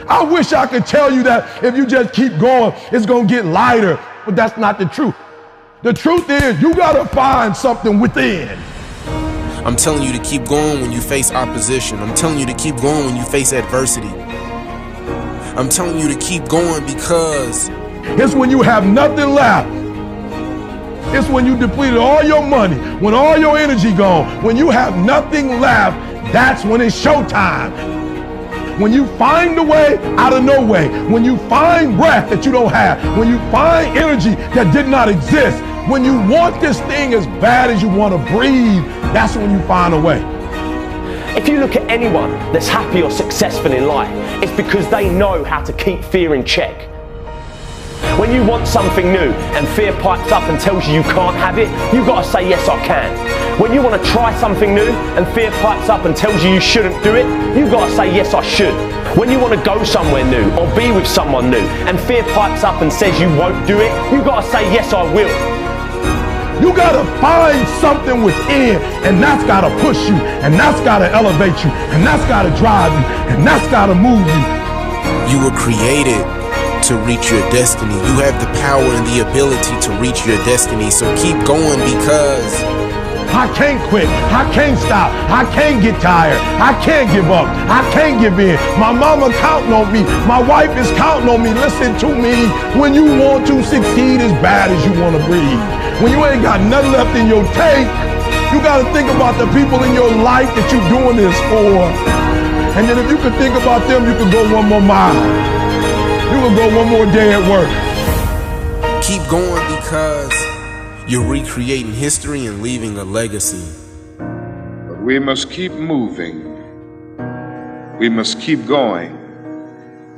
I wish I could tell you that if you just keep going, it's going to get lighter, but that's not the truth. The truth is you got to find something within. I'm telling you to keep going when you face opposition. I'm telling you to keep going when you face adversity. I'm telling you to keep going because it's when you have nothing left. It's when you depleted all your money, when all your energy gone, when you have nothing left, that's when it's showtime. When you find a way out of no way, when you find breath that you don't have, when you find energy that did not exist, when you want this thing as bad as you want to breathe, that's when you find a way. If you look at anyone that's happy or successful in life, it's because they know how to keep fear in check. When you want something new and fear pipes up and tells you can't have it, you've got to say, yes, I can. When you want to try something new and fear pipes up and tells you shouldn't do it, you've got to say, yes, I should. When you want to go somewhere new or be with someone new and fear pipes up and says you won't do it, you've got to say, yes, I will. You gotta find something within, and that's gotta push you, and that's gotta elevate you, and that's gotta drive you, and that's gotta move you. you were created to reach your destiny. You have the power and the ability to reach your destiny. So keep going, because I can't quit. I can't stop. I can't get tired. I can't give up. I can't give in. My mama counting on me. My wife is counting on me. Listen to me. When you want to succeed as bad as you want to breathe, when you ain't got nothing left in your tank, you got to think about the people in your life that you're doing this for. And then if you could think about them, you could go one more mile. You could go one more day at work. Keep going, because you're recreating history and leaving a legacy. But we must keep moving. We must keep going.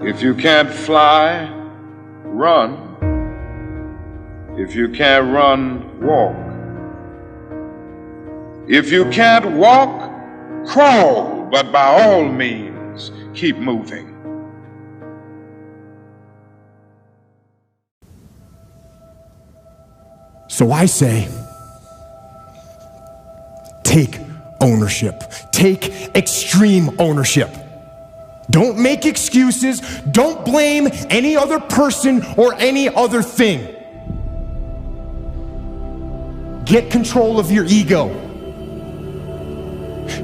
If you can't fly, run. If you can't run, walk. If you can't walk, crawl. But by all means, keep moving. So I say, take ownership. Take extreme ownership. Don't make excuses. Don't blame any other person or any other thing. Get control of your ego.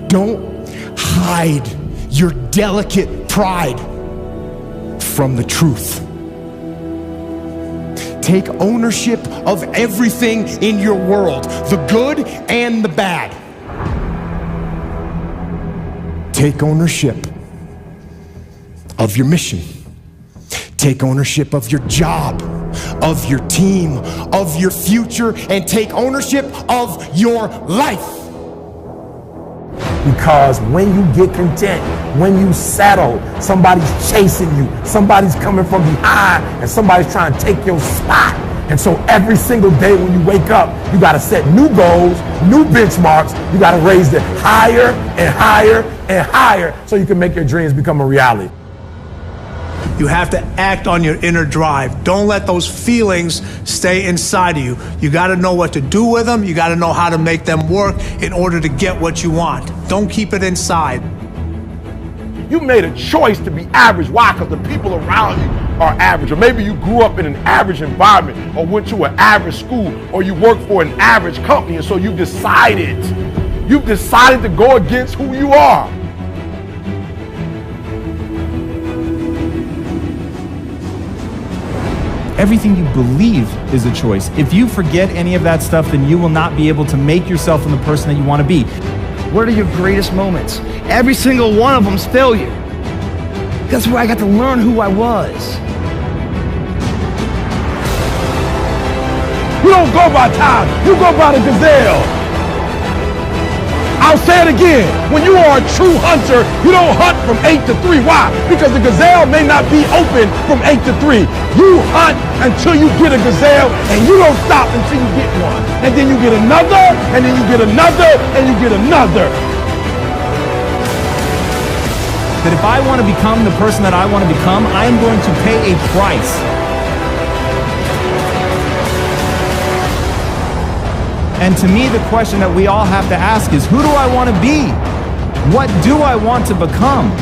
Don't hide your delicate pride from the truth. Take ownership of everything in your world, the good and the bad. Take ownership of your mission. Take ownership of your job, of your team, of your future, and take ownership of your life. Because when you get content, when you settle, somebody's chasing you, somebody's coming from behind, and somebody's trying to take your spot. And so every single day when you wake up, you got to set new goals, new benchmarks. You got to raise it higher and higher and higher so you can make your dreams become a reality. You have to act on your inner drive. Don't let those feelings stay inside of you. You got to know what to do with them. You got to know how to make them work in order to get what you want. Don't keep it inside. You made a choice to be average. Why? Because the people around you are average. Or maybe you grew up in an average environment, or went to an average school, or you work for an average company, and so you've decided to go against who you are. Everything you believe is a choice. If you forget any of that stuff, then you will not be able to make yourself into the person that you want to be. What are your greatest moments? Every single one of them's failure. That's where I got to learn who I was. You don't go by time, you go by the gazelle. I'll say it again. When you are a true hunter, you don't hunt from 8 to 3. Why? Because the gazelle may not be open from 8 to 3. You hunt until you get a gazelle, and you don't stop until you get one. And then you get another, and then you get another, and you get another. That if I want to become the person that I want to become, I am going to pay a price. And to me, the question that we all have to ask is, who do I want to be? What do I want to become?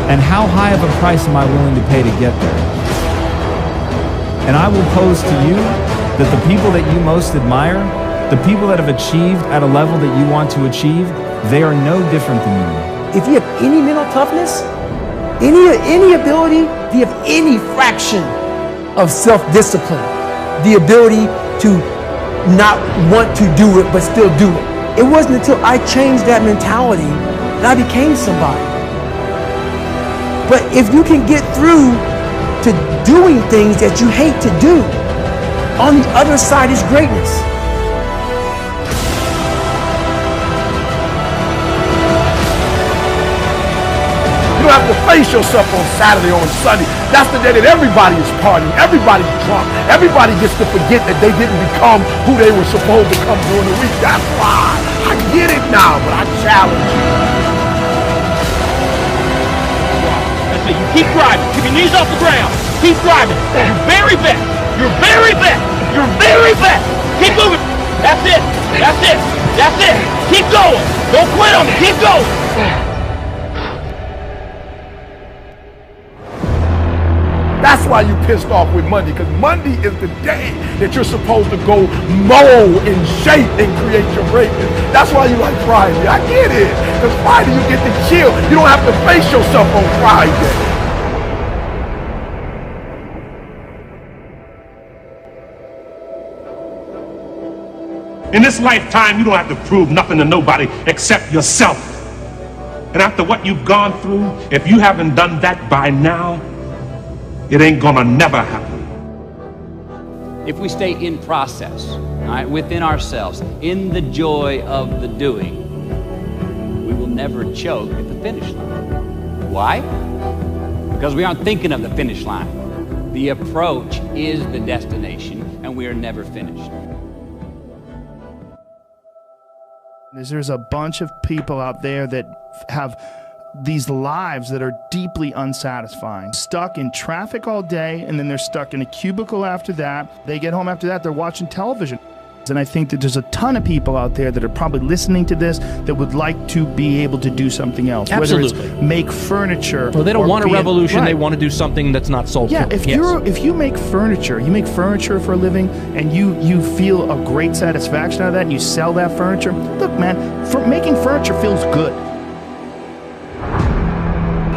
And how high of a price am I willing to pay to get there? And I will pose to you that the people that you most admire, the people that have achieved at a level that you want to achieve, they are no different than you. If you have any mental toughness, any ability, if you have any fraction of self-discipline, the ability to not want to do it but still do it. It wasn't until I changed that mentality that I became somebody. But if you can get through to doing things that you hate to do, on the other side is greatness. You don't have to face yourself on Saturday or on Sunday. That's the day that everybody is partying, everybody's drunk, everybody gets to forget that they didn't become who they were supposed to become during the week. That's why I get it now, but I challenge you. That's it. You keep driving. Keep your knees off the ground. Keep driving. Your very best. Your very best. Your very best. Keep moving. That's it. That's it. That's it. Keep going. Don't quit on me. Keep going. That's why you pissed off with Monday, because Monday is the day that you're supposed to go mold and shape and create your greatness. That's why you like Friday. I get it. Because Friday you get to chill. You don't have to face yourself on Friday. In this lifetime, you don't have to prove nothing to nobody except yourself. And after what you've gone through, if you haven't done that by now, it ain't gonna never happen. If we stay in process, all right, within ourselves, in the joy of the doing, we will never choke at the finish line. Why? Because we aren't thinking of the finish line. The approach is the destination, and we are never finished. There's a bunch of people out there that have these lives that are deeply unsatisfying. Stuck in traffic all day, and then they're stuck in a cubicle after that. They get home after that, they're watching television. And I think that there's a ton of people out there that are probably listening to this that would like to be able to do something else. Absolutely. Whether it's make furniture. Well, they don't want a revolution, right. They want to do something that's not soul Yeah, food. if you make furniture for a living, and you feel a great satisfaction out of that, and you sell that furniture, look, man, making furniture feels good.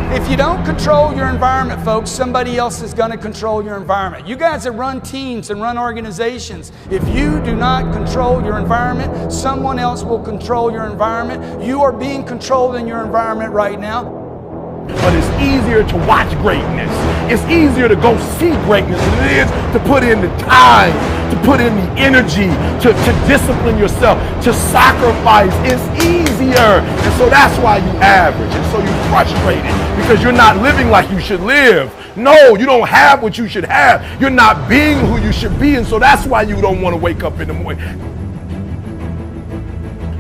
If you don't control your environment, folks, somebody else is going to control your environment. You guys that run teams and run organizations, if you do not control your environment, someone else will control your environment. You are being controlled in your environment right now. But it's easier to watch greatness. It's easier to go see greatness than it is to put in the time, to put in the energy, to discipline yourself, to sacrifice. It's easier. And so that's why you average. And so you're frustrated because you're not living like you should live. No, you don't have what you should have. You're not being who you should be. And so that's why you don't want to wake up in the morning.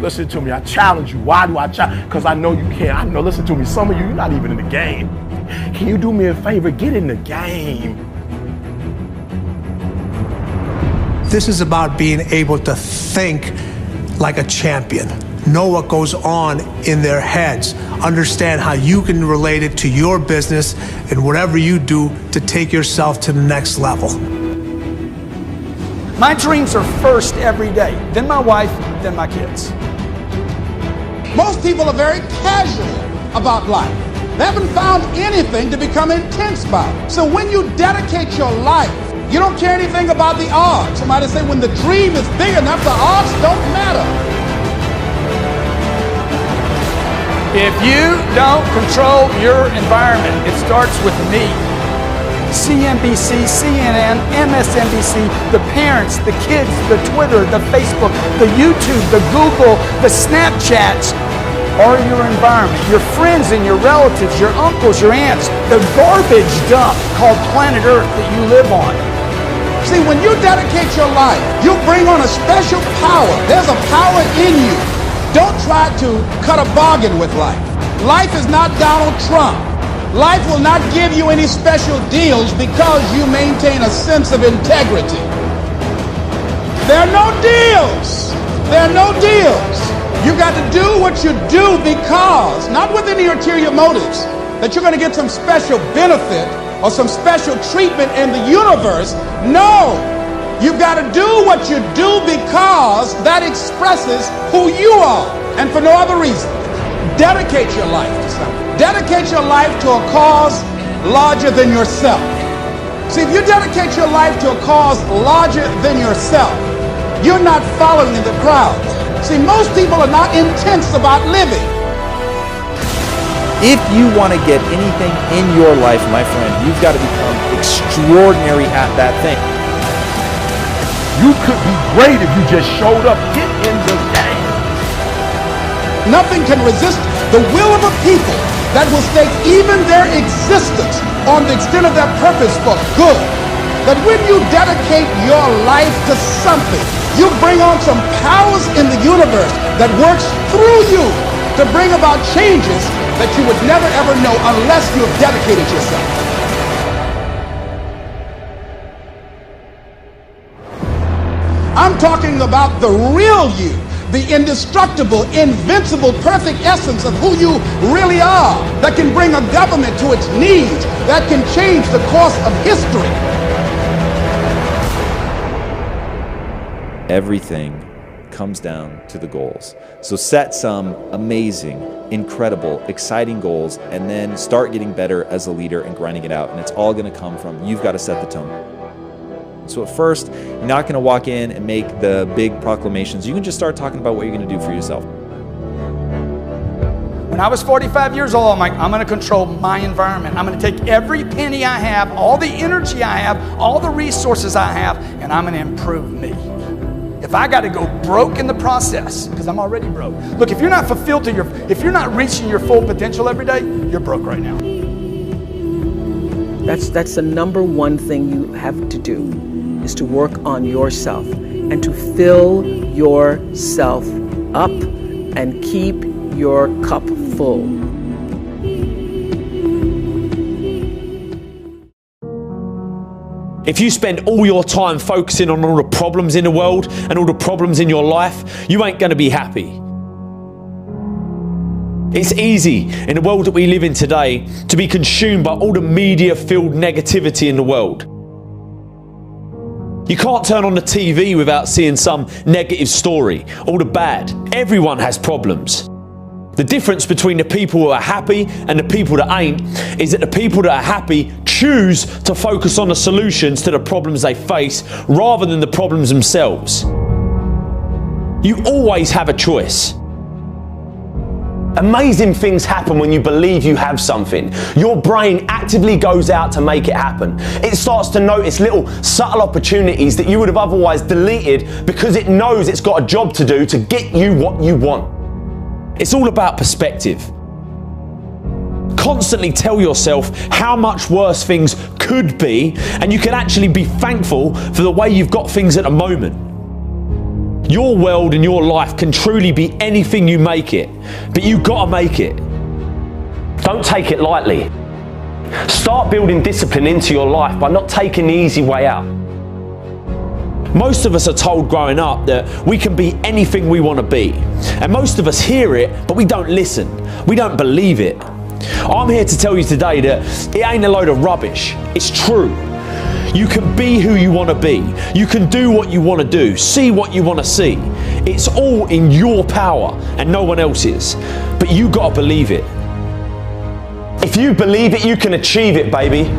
Listen to me, I challenge you. Why do I challenge? Because I know you can. I know, listen to me, some of you, you're not even in the game. Can you do me a favor? Get in the game. This is about being able to think like a champion. Know what goes on in their heads. Understand how you can relate it to your business and whatever you do to take yourself to the next level. My dreams are first every day, then my wife, then my kids. Most people are very casual about life. They haven't found anything to become intense about. So when you dedicate your life, you don't care anything about the odds. Somebody say when the dream is big enough, the odds don't matter. If you don't control your environment, it starts with me. CNBC, CNN, MSNBC, the parents, the kids, the Twitter, the Facebook, the YouTube, the Google, the Snapchats are your environment. Your friends and your relatives, your uncles, your aunts, the garbage dump called planet Earth that you live on. See, when you dedicate your life, you bring on a special power. There's a power in you. Don't try to cut a bargain with life. Life is not Donald Trump. Life will not give you any special deals because you maintain a sense of integrity. There are no deals. There are no deals. You got to do what you do because, not with any ulterior motives, that you're going to get some special benefit or some special treatment in the universe. No, you've got to do what you do because that expresses who you are and for no other reason. Dedicate your life to something. Dedicate your life to a cause larger than yourself. See, if you dedicate your life to a cause larger than yourself, you're not following the crowd. See, most people are not intense about living. If you want to get anything in your life, my friend, you've got to become extraordinary at that thing. You could be great if you just showed up. Get in the game. Nothing can resist the will of a people that will stake even their existence on the extent of their purpose for good. That when you dedicate your life to something, you bring on some powers in the universe that works through you to bring about changes that you would never ever know unless you have dedicated yourself. I'm talking about the real you, the indestructible, invincible, perfect essence of who you really are, that can bring a government to its knees, that can change the course of history. Everything comes down to the goals. So set some amazing, incredible, exciting goals, and then start getting better as a leader and grinding it out. And it's all going to come from you've got to set the tone. So at first, you're not going to walk in and make the big proclamations. You can just start talking about what you're going to do for yourself. When I was 45 years old, I'm like, I'm going to control my environment. I'm going to take every penny I have, all the energy I have, all the resources I have, and I'm going to improve me. If I got to go broke in the process, because I'm already broke. Look, if you're not fulfilled to if you're not reaching your full potential every day, you're broke right now. That's the number one thing you have to do, is to work on yourself and to fill yourself up and keep your cup full. If you spend all your time focusing on all the problems in the world and all the problems in your life, you ain't going to be happy. It's easy in the world that we live in today to be consumed by all the media-filled negativity in the world. You can't turn on the TV without seeing some negative story, all the bad. Everyone has problems. The difference between the people who are happy and the people that ain't is that the people that are happy choose to focus on the solutions to the problems they face rather than the problems themselves. You always have a choice. Amazing things happen when you believe you have something. Your brain actively goes out to make it happen. It starts to notice little subtle opportunities that you would have otherwise deleted because it knows it's got a job to do to get you what you want. It's all about perspective. Constantly tell yourself how much worse things could be, and you can actually be thankful for the way you've got things at the moment. Your world and your life can truly be anything you make it, but you've got to make it. Don't take it lightly. Start building discipline into your life by not taking the easy way out. Most of us are told growing up that we can be anything we want to be. And most of us hear it, but we don't listen. We don't believe it. I'm here to tell you today that it ain't a load of rubbish. It's true. You can be who you want to be. You can do what you want to do. See what you want to see. It's all in your power and no one else's. But you got to believe it. If you believe it, you can achieve it, baby.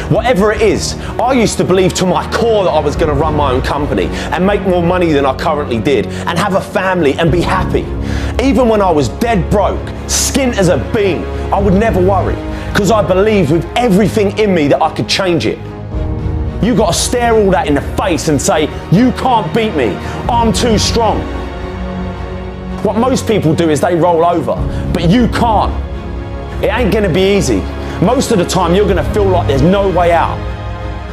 Whatever it is, I used to believe to my core that I was going to run my own company and make more money than I currently did and have a family and be happy. Even when I was dead broke, skint as a bean, I would never worry because I believed with everything in me that I could change it. You got to stare all that in the face and say, you can't beat me, I'm too strong. What most people do is they roll over, but you can't. It ain't going to be easy. Most of the time you're going to feel like there's no way out,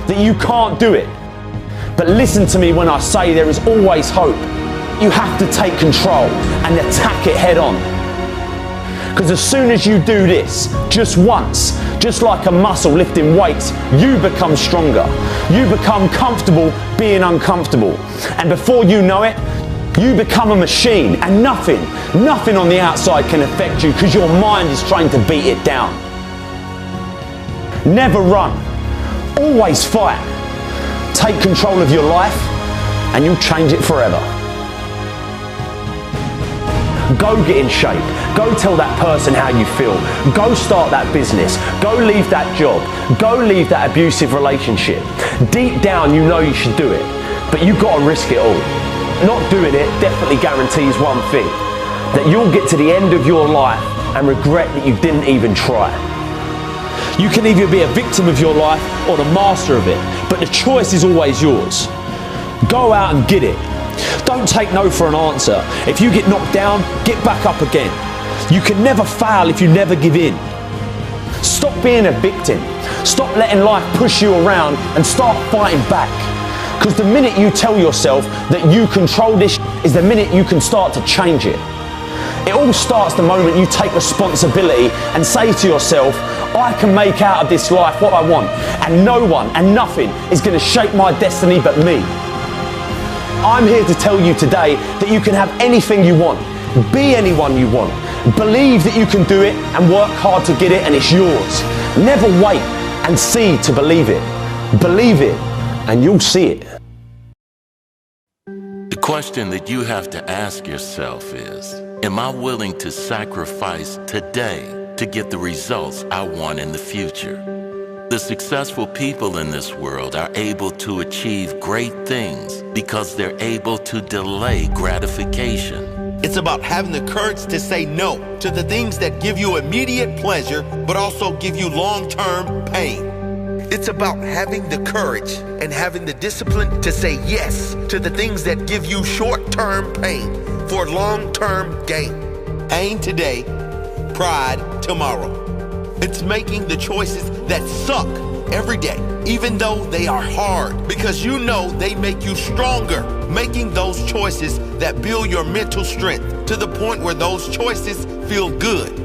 that you can't do it. But listen to me when I say there is always hope. You have to take control and attack it head on. Because as soon as you do this, just once, just like a muscle lifting weights, you become stronger. You become comfortable being uncomfortable. And before you know it, You become a machine, and nothing on the outside can affect you because your mind is trained to beat it down. Never run, always fight. Take control of your life and you'll change it forever. Go get in shape. Go tell that person how you feel. Go start that business. Go leave that job. Go leave that abusive relationship. Deep down you know you should do it, but you've got to risk it all. Not doing it definitely guarantees one thing, that you'll get to the end of your life and regret that you didn't even try. You can either be a victim of your life or the master of it, but the choice is always yours. Go out and get it. Don't take no for an answer. If you get knocked down, get back up again. You can never fail if you never give in. Stop being a victim. Stop letting life push you around and start fighting back. Because the minute you tell yourself that you control this is the minute you can start to change it. It all starts the moment you take responsibility and say to yourself, I can make out of this life what I want, and no one and nothing is going to shape my destiny but me. I'm here to tell you today that you can have anything you want, be anyone you want, believe that you can do it and work hard to get it, and it's yours. Never wait and see to believe it. Believe it and you'll see it. The question that you have to ask yourself is, am I willing to sacrifice today to get the results I want in the future? The successful people in this world are able to achieve great things because they're able to delay gratification. It's about having the courage to say no to the things that give you immediate pleasure, but also give you long-term pain. It's about having the courage and having the discipline to say yes to the things that give you short-term pain for long-term gain. Pain today, pride tomorrow. It's making the choices that suck every day, even though they are hard, because you know they make you stronger. Making those choices that build your mental strength to the point where those choices feel good.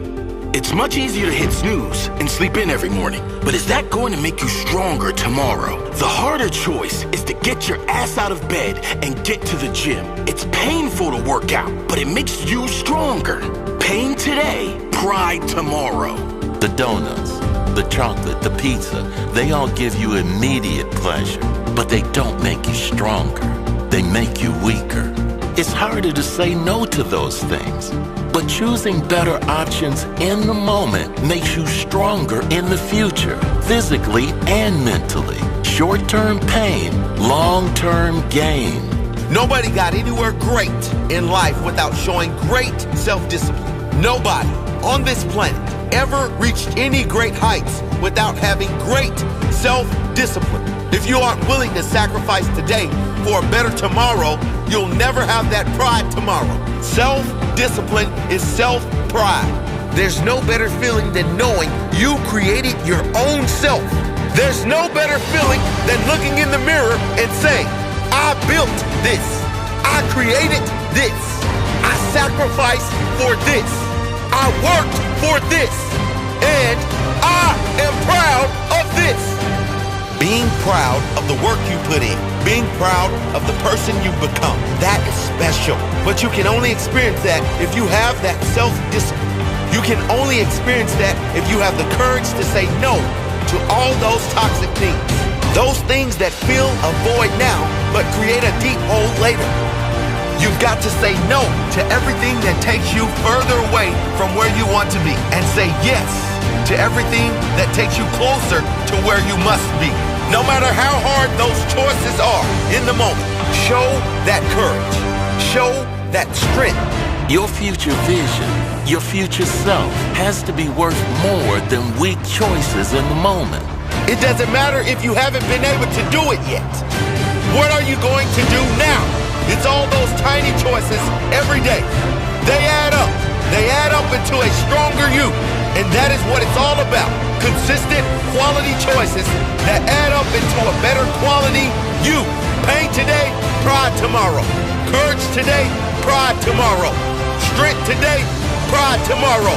It's much easier to hit snooze and sleep in every morning, but is that going to make you stronger tomorrow? The harder choice is to get your ass out of bed and get to the gym. It's painful to work out, but it makes you stronger. Pain today, pride tomorrow. The donuts, the chocolate, the pizza, they all give you immediate pleasure, but they don't make you stronger. They make you weaker. It's harder to say no to those things, but choosing better options in the moment makes you stronger in the future, physically and mentally. Short-term pain, long-term gain. Nobody got anywhere great in life without showing great self-discipline. Nobody on this planet ever reached any great heights without having great self-discipline. If you aren't willing to sacrifice today for a better tomorrow, you'll never have that pride tomorrow. Self-discipline is self-pride. There's no better feeling than knowing you created your own self. There's no better feeling than looking in the mirror and saying, I built this. I created this. I sacrificed for this. I worked for this. And I am proud of this. Being proud of the work you put in, being proud of the person you've become, that is special. But you can only experience that if you have that self-discipline. You can only experience that if you have the courage to say no to all those toxic things. Those things that fill a void now, but create a deep hole later. You've got to say no to everything that takes you further away from where you want to be, and say yes to everything that takes you closer to where you must be. No matter how hard those choices are in the moment, show that courage, show that strength. Your future vision, your future self has to be worth more than weak choices in the moment. It doesn't matter if you haven't been able to do it yet. What are you going to do now? It's all those tiny choices every day. They add up. They add up into a stronger you. And that is what it's all about. Consistent quality choices that add up into a better quality you. Pain today, pride tomorrow. Courage today, pride tomorrow. Strength today, pride tomorrow.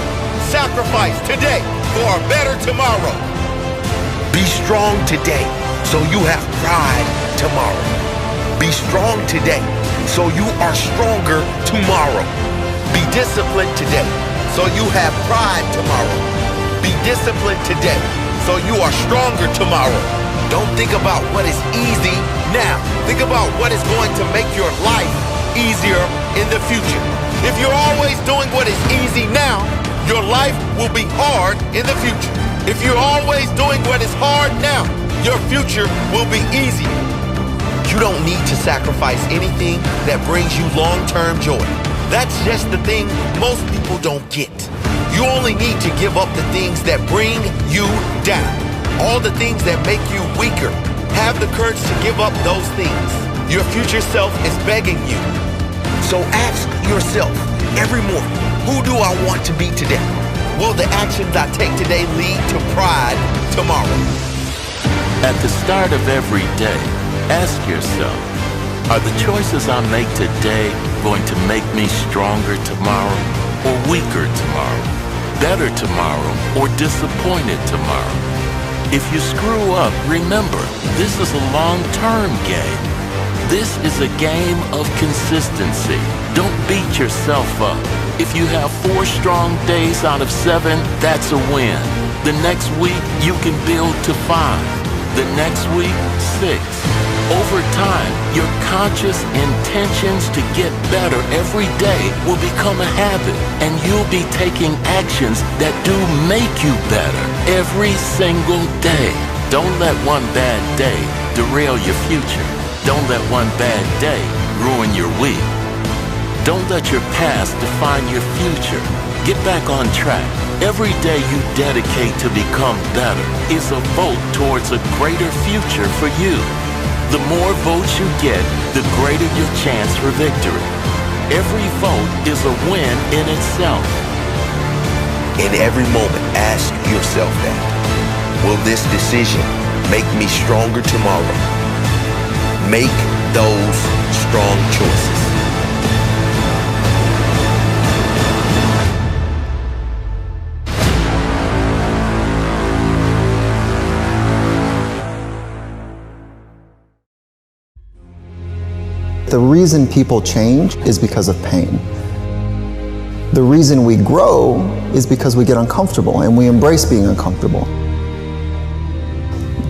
Sacrifice today for a better tomorrow. Be strong today so you have pride tomorrow. Be strong today so you are stronger tomorrow. Be disciplined today, so you have pride tomorrow. Be disciplined today, so you are stronger tomorrow. Don't think about what is easy now. Think about what is going to make your life easier in the future. If you're always doing what is easy now, your life will be hard in the future. If you're always doing what is hard now, your future will be easier. You don't need to sacrifice anything that brings you long-term joy. That's just the thing most people don't get. You only need to give up the things that bring you down. All the things that make you weaker. Have the courage to give up those things. Your future self is begging you. So ask yourself every morning, who do I want to be today? Will the actions I take today lead to pride tomorrow? At the start of every day, ask yourself, are the choices I make today going to make me stronger tomorrow or weaker tomorrow? Better tomorrow or disappointed tomorrow? If you screw up, remember, this is a long-term game. This is a game of consistency. Don't beat yourself up. If you have 4 strong days out of 7, that's a win. The next week, you can build to 5. The next week, 6. Over time, your conscious intentions to get better every day will become a habit, and you'll be taking actions that do make you better every single day. Don't let one bad day derail your future. Don't let one bad day ruin your week. Don't let your past define your future. Get back on track. Every day you dedicate to become better is a vote towards a greater future for you. The more votes you get, the greater your chance for victory. Every vote is a win in itself. In every moment, ask yourself that. Will this decision make me stronger tomorrow? Make those strong choices. The reason people change is because of pain. The reason we grow is because we get uncomfortable and we embrace being uncomfortable.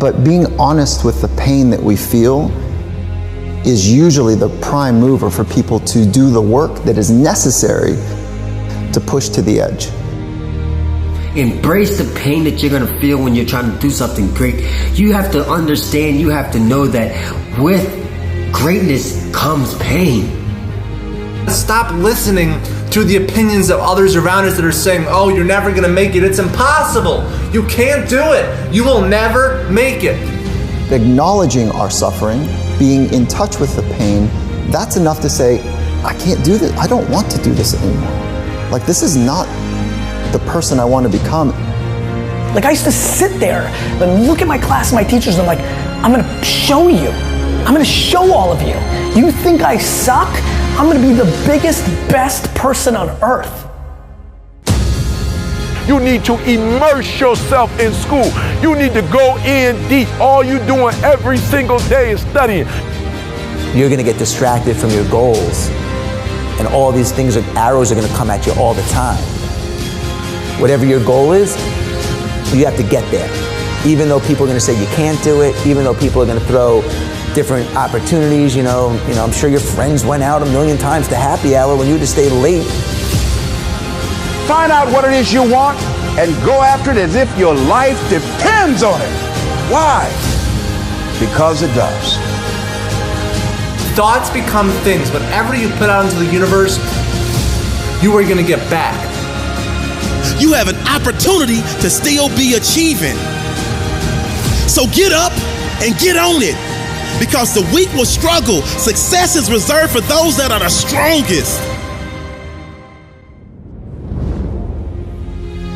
But being honest with the pain that we feel is usually the prime mover for people to do the work that is necessary to push to the edge. Embrace the pain that you're gonna feel when you're trying to do something great. You have to understand, you have to know that with greatness comes pain. Stop listening to the opinions of others around us that are saying, oh, you're never gonna make it. It's impossible. You can't do it. You will never make it. Acknowledging our suffering, being in touch with the pain, that's enough to say, I can't do this. I don't want to do this anymore. Like, this is not the person I want to become. Like, I used to sit there and look at my class and my teachers and I'm like, I'm gonna show you. I'm gonna show all of you. You think I suck? I'm gonna be the biggest, best person on earth. You need to immerse yourself in school. You need to go in deep. All you doing every single day is studying. You're gonna get distracted from your goals. And all these things, arrows are gonna come at you all the time. Whatever your goal is, you have to get there. Even though people are gonna say you can't do it, even though people are gonna throw different opportunities, you know, I'm sure your friends went out 1,000,000 times to happy hour when you just stayed late. Find out what it is you want and go after it as if your life depends on it. Why? Because it does. Thoughts become things. Whatever you put out into the universe, you are gonna get back. You have an opportunity to still be achieving. So get up and get on it. Because the weak will struggle. Success is reserved for those that are the strongest.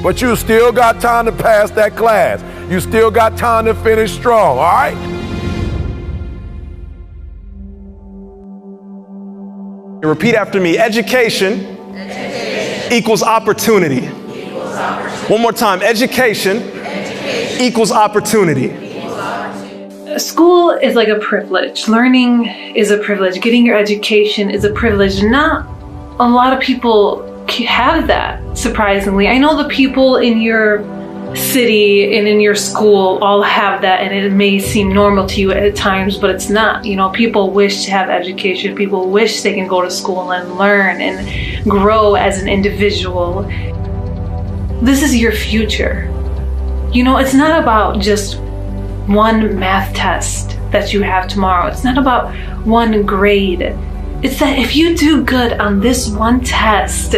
But you still got time to pass that class. You still got time to finish strong, all right? Repeat after me. Education, equals opportunity. One more time. Education, equals opportunity. School is like a privilege. Learning is a privilege. Getting your education is a privilege. Not a lot of people have that, surprisingly. I know the people in your city and in your school all have that, and it may seem normal to you at times, but it's not. You know, people wish to have education. People wish they can go to school and learn and grow as an individual. This is your future. You know, it's not about just one math test that you have tomorrow. It's not about one grade. It's that if you do good on this one test,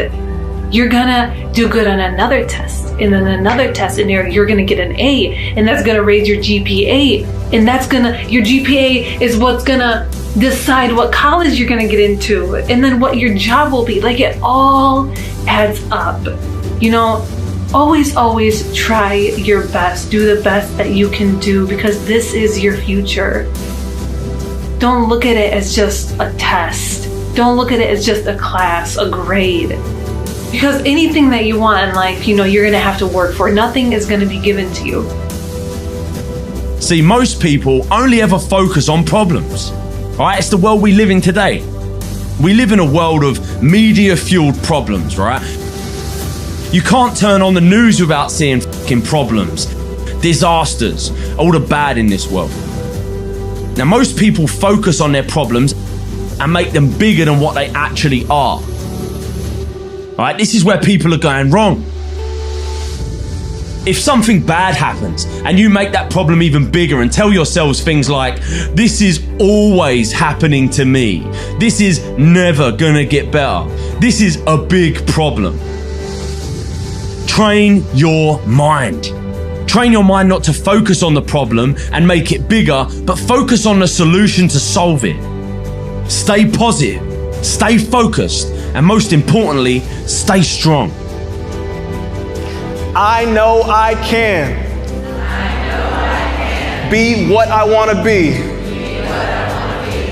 you're gonna do good on another test, and then another test, and you're gonna get an A, and that's gonna raise your GPA, and your GPA is what's gonna decide what college you're gonna get into, and then what your job will be. Like, it all adds up. You know, always try your best. Do the best that you can do, because this is your future. Don't look at it as just a test. Don't look at it as just a class, a grade. Because anything that you want in life, you know, you're gonna have to work for. Nothing is gonna be given to you. See, most people only ever focus on problems. Right? It's the world we live in today. We live in a world of media-fueled problems, right? You can't turn on the news without seeing fucking problems, disasters, all the bad in this world. Now, most people focus on their problems and make them bigger than what they actually are. Right? This is where people are going wrong. If something bad happens and you make that problem even bigger and tell yourselves things like, this is always happening to me, this is never gonna get better, this is a big problem. Train your mind. Train your mind not to focus on the problem and make it bigger, but focus on the solution to solve it. Stay positive, stay focused, and most importantly, stay strong. I know I can. Be what I want to be.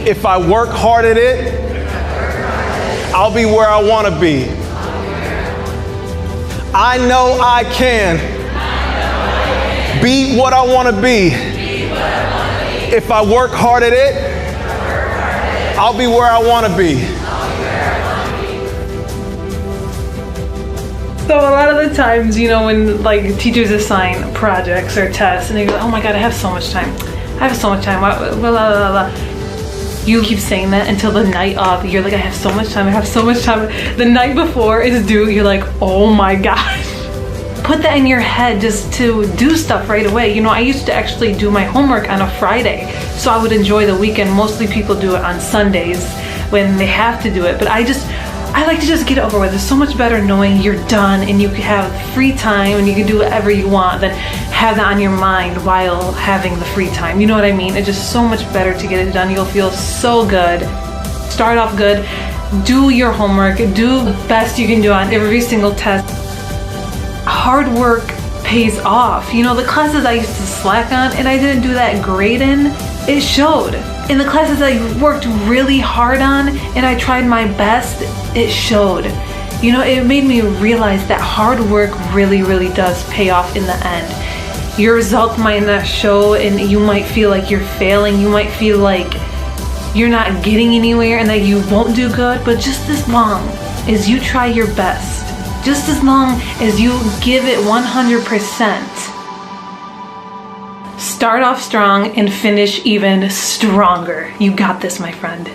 If I work hard at it, I'll be where I want to be. I know I can. Be what I want to be. If I work hard at it, I'll be where I want to be. So a lot of the times, you know, when like teachers assign projects or tests and they go, oh my God, I have so much time. I have so much time. Blah, blah, blah, blah. You keep saying that until the night of. You're like, I have so much time. I have so much time. The night before it's due, you're like, oh my gosh. Put that in your head just to do stuff right away. You know, I used to actually do my homework on a Friday, so I would enjoy the weekend. Mostly people do it on Sundays when they have to do it, but I like to just get it over with. It's so much better knowing you're done and you can have free time and you can do whatever you want than have that on your mind while having the free time. You know what I mean? It's just so much better to get it done. You'll feel so good. Start off good. Do your homework. Do the best you can do on every single test. Hard work pays off. You know, the classes I used to slack on and I didn't do that great in, it showed. In the classes I worked really hard on and I tried my best, it showed. You know, it made me realize that hard work really, really does pay off in the end. Your results might not show and you might feel like you're failing. You might feel like you're not getting anywhere and that you won't do good, but just as long as you try your best, just as long as you give it 100%, start off strong and finish even stronger. You got this, my friend.